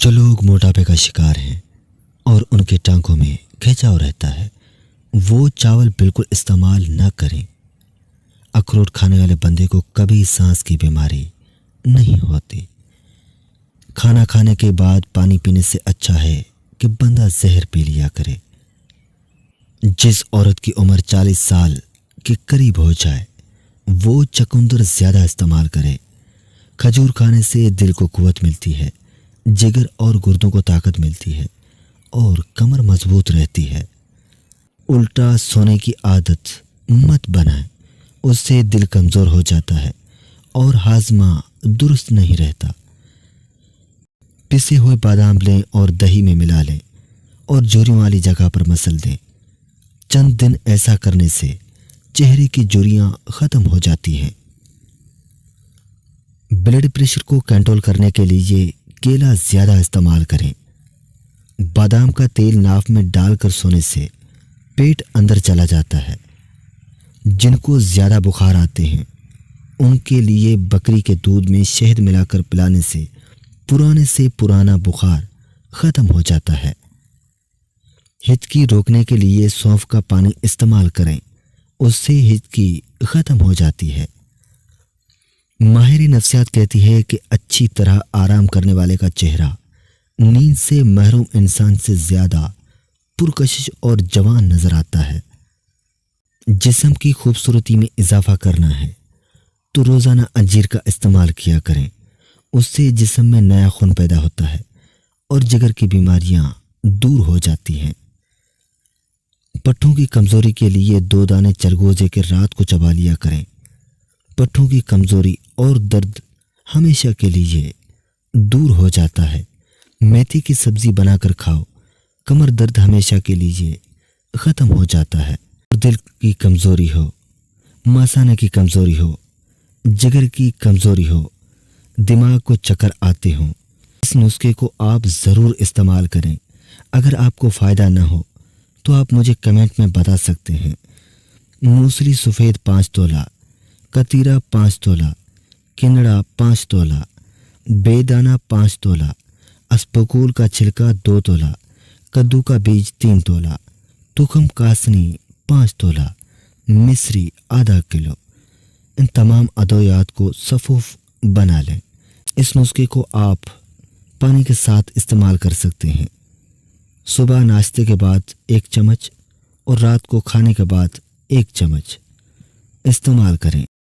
जो लोग मोटापे का शिकार हैं और उनके टांगों में खिंचाव रहता है, वो चावल बिल्कुल इस्तेमाल न करें। अखरोट खाने वाले बंदे को कभी सांस की बीमारी नहीं होती। खाना खाने के बाद पानी पीने से अच्छा है कि बंदा जहर पी लिया करे। जिस औरत की उम्र 40 साल के करीब हो जाए, वो चकुंदर ज्यादा इस्तेमाल करे। खजूर खाने से दिल को कुव्वत मिलती है, जिगर और गुर्दों को ताकत मिलती है और कमर मजबूत रहती है। उल्टा सोने की आदत मत बनाएं, उससे दिल कमजोर हो जाता है और हाजमा दुरुस्त नहीं रहता। पिसे हुए बादाम लें और दही में मिला लें और झुर्रियों वाली जगह पर मसल दें। चंद दिन ऐसा करने से चेहरे की झुर्रियां खत्म हो जाती हैं। ब्लड प्रेशर को कंट्रोल करने के लिए केला ज्यादा इस्तेमाल करें। बादाम का तेल नाक में डालकर सोने से पेट अंदर चला जाता है। जिनको ज्यादा बुखार आते हैं, उनके लिए बकरी के दूध में शहद मिलाकर पिलाने से पुराने से पुराना बुखार खत्म हो जाता है। हिचकी रोकने के लिए सौंफ का पानी इस्तेमाल करें, उससे हिचकी खत्म हो जाती है। माहिर नफ्सियात कहती है कि अच्छी तरह आराम करने वाले का चेहरा नींद से महरूम इंसान से ज्यादा पुरकशिश और जवान नजर आता है। जिस्म की खूबसूरती में इजाफा करना है तो रोजाना अंजीर का इस्तेमाल किया करें, उससे जिस्म में नया खून पैदा होता है और जिगर की बीमारियां दूर हो जाती हैं। पट्ठों की कमजोरी के लिए 2 दाने चरगोजे के रात को चबा लिया करें। पट्ठों की कमजोरी और दर्द हमेशा के लिए दूर हो जाता है। मेथी की सब्जी बनाकर खाओ, कमर दर्द हमेशा के लिए खत्म हो जाता है। दिल की कमजोरी हो, मसाने की कमजोरी हो, जिगर की कमजोरी हो, दिमाग को चक्कर आते हो, इस नुस्खे को आप जरूर इस्तेमाल करें। अगर आपको फायदा ना हो तो आप मुझे कमेंट में बता सकते हैं। मूसली सफ़ेद 5 तोला, कतीरा 5 तोला, किनड़ा 5 तोला, बेदाना 5 तोला, अस्पकुल का छिलका 2 तोला, कद्दू का बीज 3 तोला, तुखम कासनी 5 तोला, मिश्री आधा किलो। इन तमाम अदवियात को सफूफ बना लें। इस नुस्खे को आप पानी के साथ इस्तेमाल कर सकते हैं। सुबह नाश्ते के बाद 1 चम्मच और रात को खाने के बाद 1 चम्मच इस्तेमाल करें।